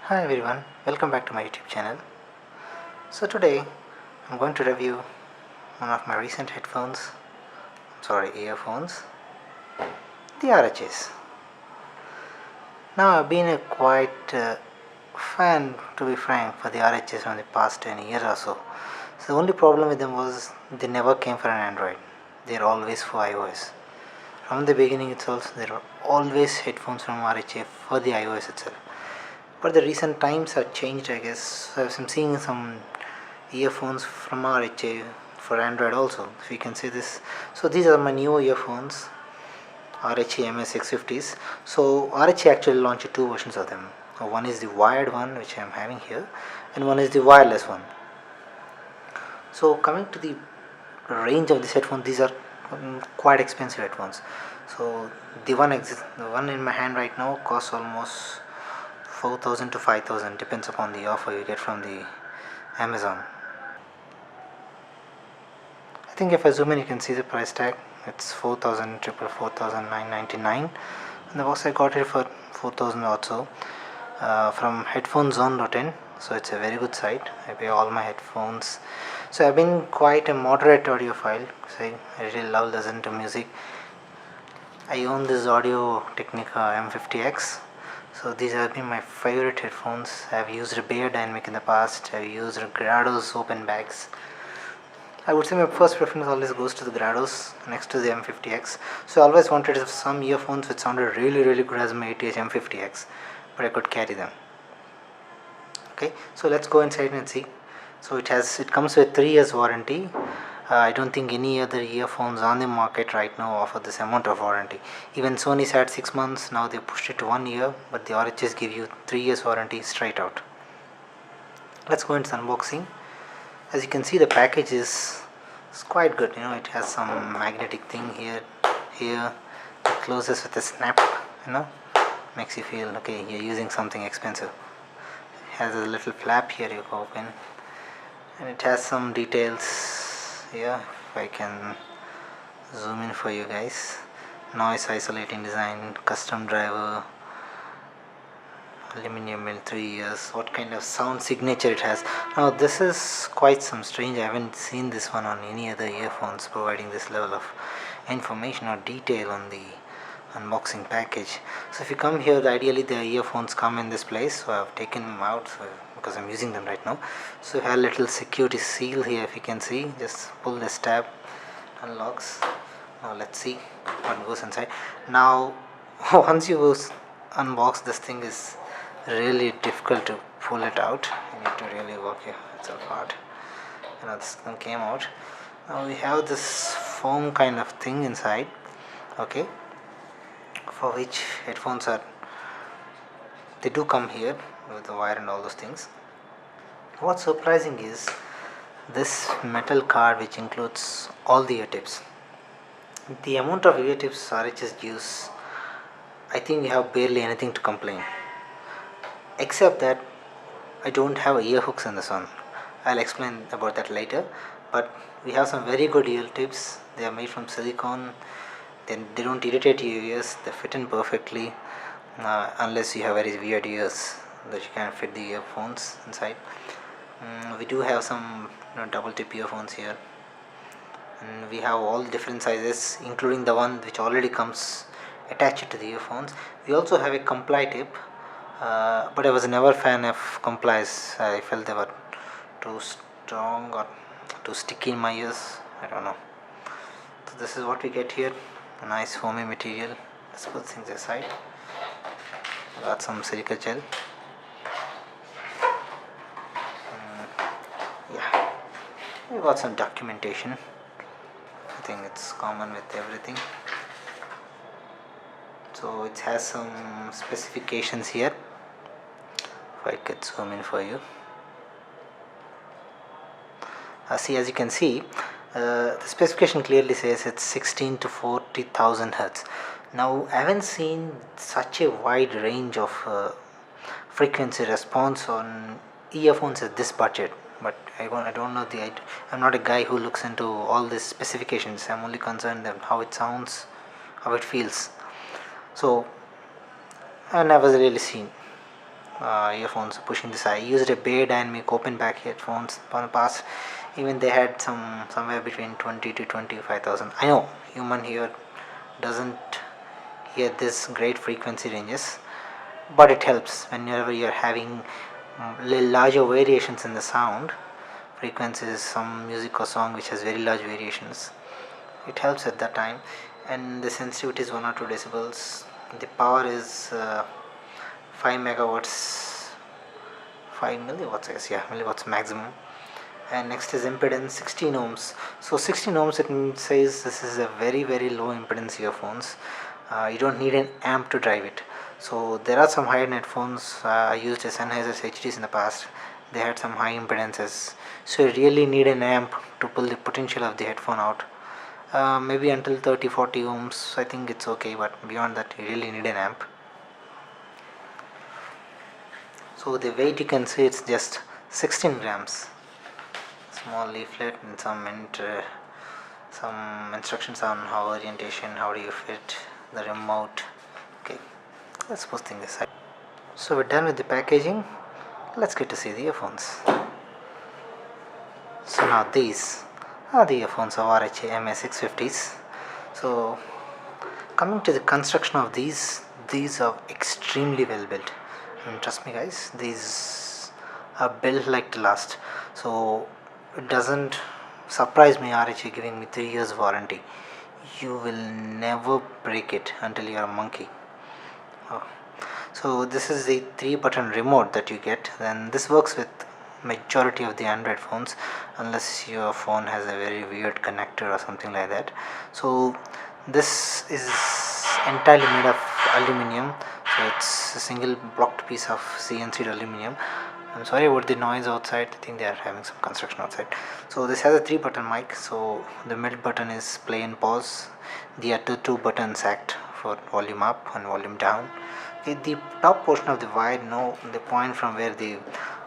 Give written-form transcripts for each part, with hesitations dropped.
Hi everyone, welcome back to my YouTube channel. So today I'm going to review one of my recent earphones, the RHAs. Now I've been a quite fan, to be frank, for the RHAs from the past 10 years or so. So the only problem with them was they never came for an Android. They're always for iOS. From the beginning itself, there are always headphones from RHA for the iOS itself. But the recent times have changed, I guess. So I'm seeing some earphones from RHA for Android also. If you can see this, so these are my new earphones, RHA MS650s. So RHA actually launched two versions of them. One is the wired one, which I'm having here, and one is the wireless one. So coming to the range of this headphone, these are quite expensive headphones. So the one in my hand right now costs almost 4,000 to 5,000, depends upon the offer you get from the Amazon. I think if I zoom in, you can see the price tag. It's 4,000, 4,999, and the box I got it for 4,000 or so from headphonezone.in. So it's a very good site. I pay all my headphones. So I've been quite a moderate audiophile. So I really love listening to music. I own this Audio Technica M50X. So these have been my favorite headphones. I've used Bear Dynamic in the past. I've used Grado's open bags. I would say my first preference always goes to the Grados next to the M50X. So I always wanted some earphones which sounded really good as my ATH M50X, but I could carry them. Okay, so let's go inside and see. So it comes with 3 years warranty. I don't think any other earphones on the market right now offer this amount of warranty. Even Sony's had 6 months, now they pushed it to 1 year, but the RHAs give you 3 years warranty straight out. Let's go into unboxing. As you can see, the package is quite good. It has some magnetic thing here. It closes with a snap. Makes you feel okay, you're using something expensive. It has a little flap here you can open, and it has some details here. If I can zoom in for you guys: noise isolating design, custom driver, aluminum mill, 3 years, what kind of sound signature it has. Now this is quite some strange. I haven't seen this one on any other earphones providing this level of information or detail on the unboxing package. So if you come here, ideally the earphones come in this place. So I've taken them out because I'm using them right now. So you have a little security seal here. If you can see, just pull this tab, unlocks. Now let's see what goes inside. Now once you unbox, this thing is really difficult to pull it out. You need to really work it apart. This thing came out. Now we have this foam kind of thing inside, okay, for which headphones they do come here with the wire and all those things. What's surprising is this metal card which includes all the ear tips. The amount of ear tips RHS use, I think we have barely anything to complain, except that I don't have ear hooks in this one. I'll explain about that later, but we have some very good ear tips. They are made from silicone. Then they don't irritate your ears. They fit in perfectly, unless you have very weird ears that you can't fit the earphones inside. We do have some double tip earphones here, and we have all different sizes, including the one which already comes attached to the earphones. We also have a comply tip, but I was never a fan of complies. I felt they were too strong or too sticky in my ears. I don't know. So this is what we get here. A nice foamy material. Let's put things aside. Got some silica gel. Yeah, we got some documentation. I think it's common with everything. So it has some specifications here. If I could zoom in for you. As you can see, the specification clearly says it's 16 to 40,000 Hertz. Now I haven't seen such a wide range of frequency response on earphones at this budget, but I don't know I'm not a guy who looks into all these specifications. I'm only concerned with how it sounds, how it feels. So I never really seen earphones pushing this. I used a Bay Dynamic open back headphones on the past. Even they had somewhere between 20 to 25,000. I know human ear doesn't hear this great frequency ranges, but it helps whenever you're having larger variations in the sound frequencies, some music or song which has very large variations. It helps at that time, and the sensitivity is 1 or 2 decibels. The power is 5 megawatts, 5 milliwatts, I guess, yeah, milliwatts maximum. And next is impedance 16 ohms. So 16 ohms, it says this is a very low impedance earphones. You don't need an amp to drive it. So there are some high-end headphones. I used a Sennheiser's HDs in the past. They had some high impedances, so you really need an amp to pull the potential of the headphone out. Maybe until 30-40 ohms I think it's okay, but beyond that you really need an amp. So the weight, you can see it's just 16 grams. Small leaflet and some instructions on how orientation, how do you fit the remote. Okay, let's post things aside. So we're done with the packaging. Let's get to see the earphones. So now these are the earphones of RHA MA650s. So coming to the construction of these are extremely well built. And trust me guys, these are built like to last. So it doesn't surprise me RHA giving me 3 years warranty. You will never break it until you are a monkey. Oh. So this is the 3-button remote that you get, and this works with majority of the Android phones unless your phone has a very weird connector or something like that. So this is entirely made of aluminium, so it's a single blocked piece of CNC'd aluminium. I'm sorry about the noise outside, I think they are having some construction outside. So this has a 3-button mic. So the middle button is play and pause, the other 2 buttons act for volume up and volume down. The top portion of the wire, the point from where the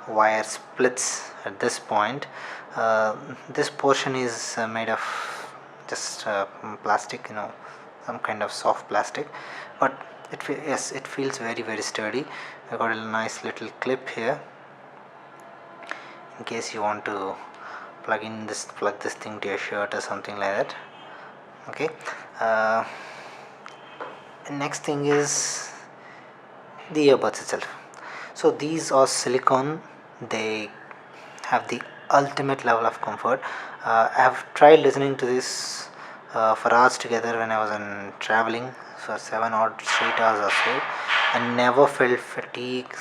wire splits at this point, this portion is made of just plastic, some kind of soft plastic, but it feels very sturdy. I got a nice little clip here in case you want to plug this thing to your shirt or something like that. Okay, next thing is the earbuds itself. So these are silicone. They have the ultimate level of comfort. I have tried listening to this for hours together when I was on traveling for 7 odd straight hours or so, and never felt fatigue,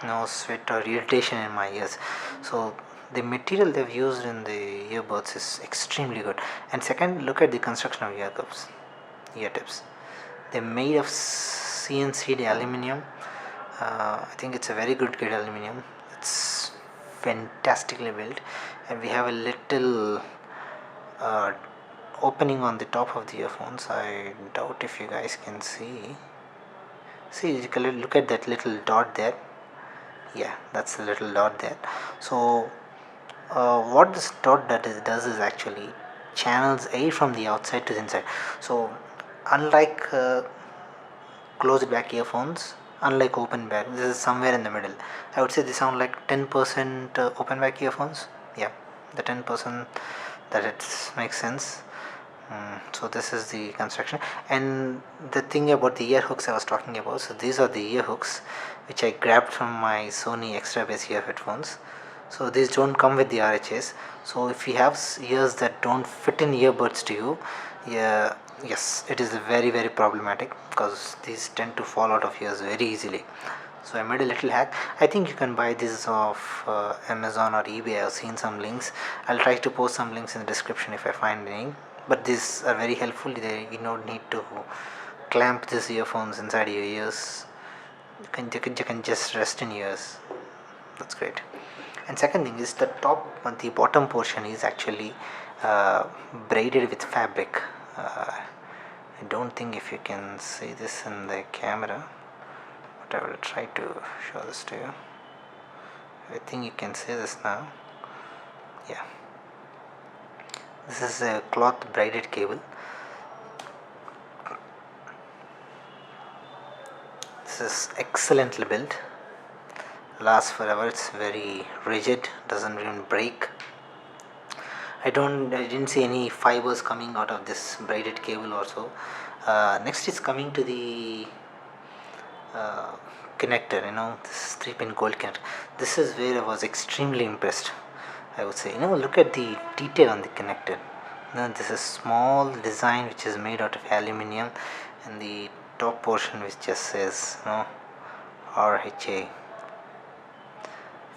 no sweat or irritation in my ears. So the material they've used in the earbuds is extremely good. And second, look at the construction of ear tips. They're made of CNC'd aluminium. I think it's a very good grade aluminium. It's fantastically built, and we have a little opening on the top of the earphones. I doubt if you guys can see. You can look at that little dot there. Yeah, that's the little dot there. So what this dot does is actually channels air from the outside to the inside. So unlike closed back earphones, unlike open back, this is somewhere in the middle. I would say they sound like 10% open back earphones. Yeah, the 10% that it makes sense. So this is the construction. And the thing about the ear hooks I was talking about, so these are the ear hooks which I grabbed from my Sony extra bass ear headphones. So these don't come with the RHAs. So if you have ears that don't fit in earbuds to you, yes, it is very problematic, because these tend to fall out of ears very easily. So I made a little hack. I think you can buy this off Amazon or eBay. I've seen some links. I'll try to post some links in the description if I find any. But these are very helpful. You don't need to clamp these earphones inside your ears. You can just rest in your ears. That's great. And second thing is the bottom portion is actually braided with fabric. I don't think if you can see this in the camera, but I will try to show this to you. I think you can see this now. Yeah, this is a cloth braided cable. This is excellently built. lasts forever. It's very rigid, doesn't even break. I didn't see any fibers coming out of this braided cable also. Next is coming to the uh, connector, this 3-pin gold connector. This is where I was extremely impressed, I would say. Look at the detail on the connector. This is small design which is made out of aluminium, and the top portion which just says RHA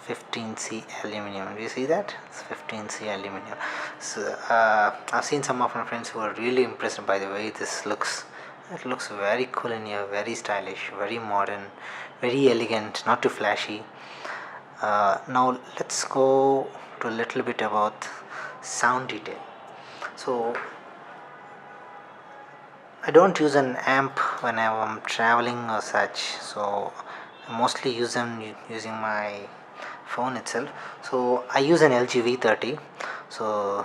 15C aluminium. Do you see that? It's 15C aluminium. So I've seen some of my friends who are really impressed by the way this looks. It looks very cool in here, very stylish, very modern, very elegant, not too flashy. Now let's go to a little bit about sound detail. So I don't use an amp when I'm traveling or such, so I mostly use them using my phone itself. So I use an LG V30. So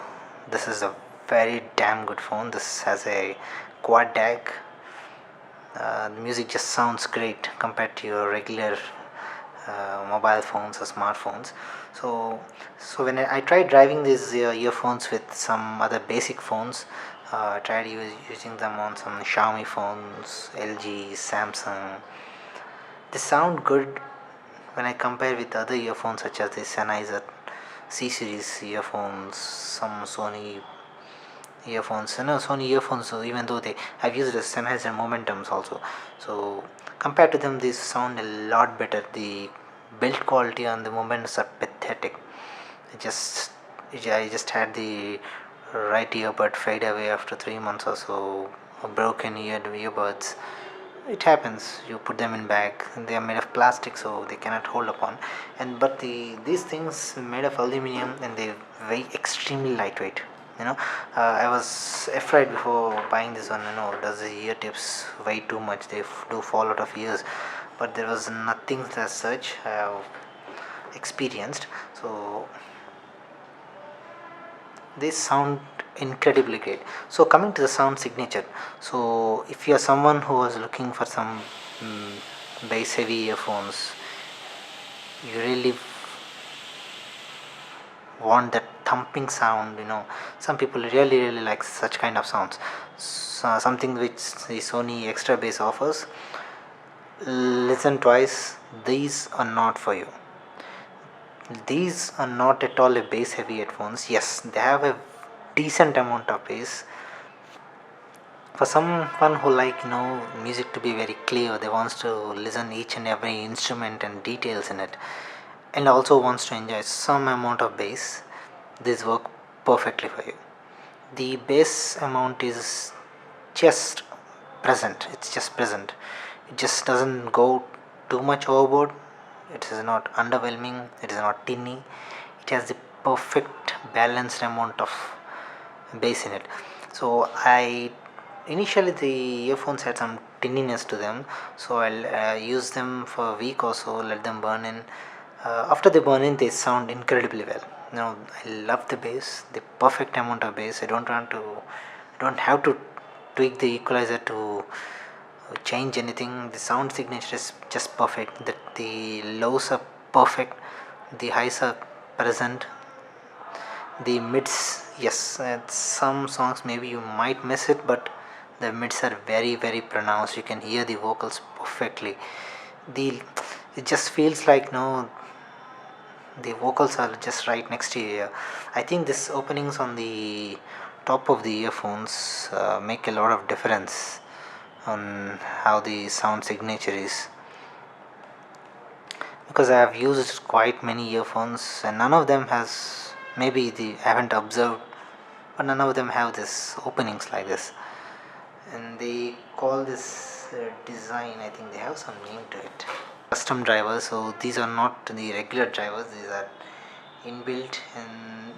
this is a very damn good phone. This has a quad DAC. The music just sounds great compared to your regular mobile phones or smartphones. So when I tried driving these earphones with some other basic phones, I tried using them on some Xiaomi phones, LG, Samsung. They sound good when I compare with other earphones such as the Sennheiser C series earphones, some Sony earphones. Sony earphones, so even though I've used the Sennheiser Momentums also, so compared to them these sound a lot better. The build quality on the Momentums are pathetic. I just had the right earbud fade away after 3 months or so, or broken earbuds. It happens. You put them in bag, they are made of plastic, so they cannot hold upon. But these things made of aluminum, and they weigh extremely lightweight. I was afraid before buying this one. Does the ear tips weigh too much? They do fall out of ears, but there was nothing as such I have experienced. So they sound incredibly great. So coming to the sound signature, so if you are someone who was looking for some bass heavy earphones, you really want that thumping sound. Some people really like such kind of sounds. Something which the Sony extra bass offers. Listen twice, these are not for you. These are not at all a bass heavy headphones. Yes, they have a decent amount of bass. For someone who like music to be very clear, they wants to listen each and every instrument and details in it, and also wants to enjoy some amount of bass, this work perfectly for you. The bass amount is just present. It's just present. It just doesn't go too much overboard. It is not underwhelming. It is not tinny. It has the perfect balanced amount of bass in it. So initially the earphones had some tinniness to them, so I'll use them for a week or so, let them burn in. After they burn in, they sound incredibly well. I love the bass, the perfect amount of bass. I don't have to tweak the equalizer to change anything. The sound signature is just perfect. The lows are perfect, the highs are present, the mids, yes, some songs maybe you might miss it, but the mids are very pronounced. You can hear the vocals perfectly. It just feels like the vocals are just right next to your ear. I think these openings on the top of the earphones make a lot of difference on how the sound signature is, because I have used quite many earphones and none of them has, maybe I haven't observed, but none of them have this openings like this. And they call this design, I think they have some name to it, custom drivers. So these are not the regular drivers, these are inbuilt, and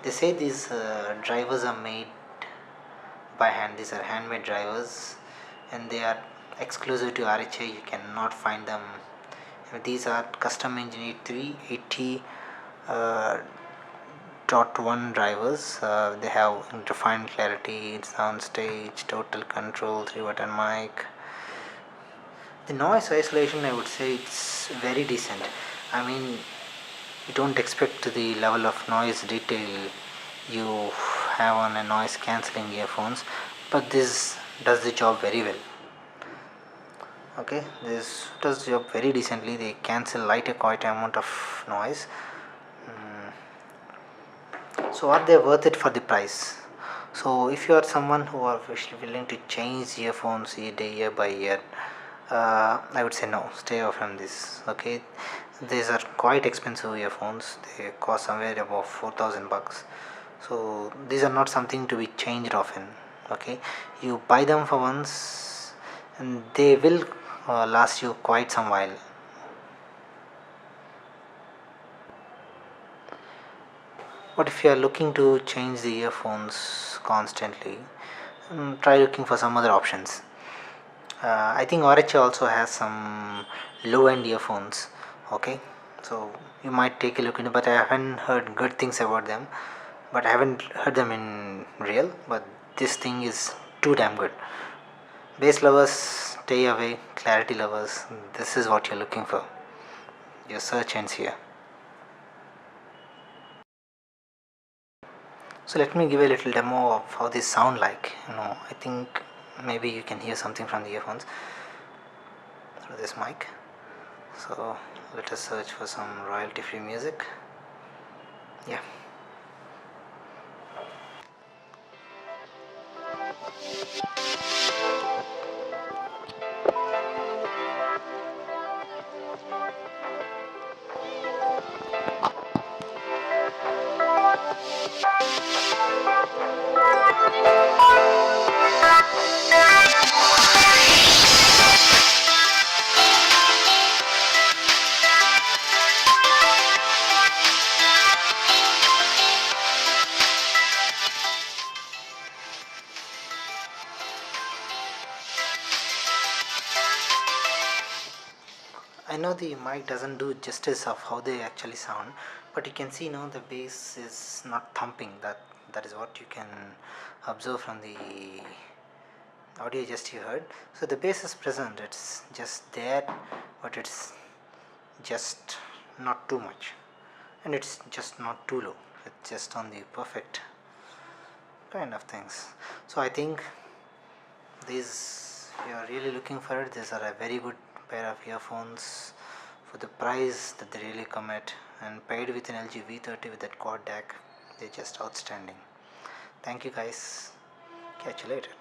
they say these drivers are made by hand. These are handmade drivers, and they are exclusive to RHA. You cannot find them. These are custom engineered 380 .1 drivers. They have defined clarity, sound stage, total control, 3-button mic. The noise isolation, I would say it's very decent. I mean, you don't expect the level of noise detail you have on a noise cancelling earphones, but this does the job very well. Okay, this does the job very decently. They cancel light a quite amount of noise. So are they worth it for the price? So if you are someone who are willing to change earphones year by year, I would say no, stay away from this. Okay, these are quite expensive earphones. They cost somewhere about 4,000 bucks. So these are not something to be changed often. Okay, you buy them for once and they will last you quite some while. But if you are looking to change the earphones constantly, try looking for some other options. I think RHA also has some low end earphones. Okay, so you might take a look into, but I haven't heard good things about them. But I haven't heard them in real. But this thing is too damn good. Bass lovers, stay away. Clarity lovers, this is what you're looking for. Your search ends here. So let me give a little demo of how these sound like. I think maybe you can hear something from the earphones through this mic. So let us search for some royalty free music. Yeah. I know the mic doesn't do justice of how they actually sound, but you can see now the bass is not thumping. That is what you can observe from the audio just you heard. So the bass is present, it's just there, but it's just not too much, and it's just not too low. It's just on the perfect kind of things. So I think these, if you are really looking for it, these are a very good pair of earphones for the price that they really come at, and paired with an LG V30 with that quad DAC, they're just outstanding. Thank you guys, catch you later.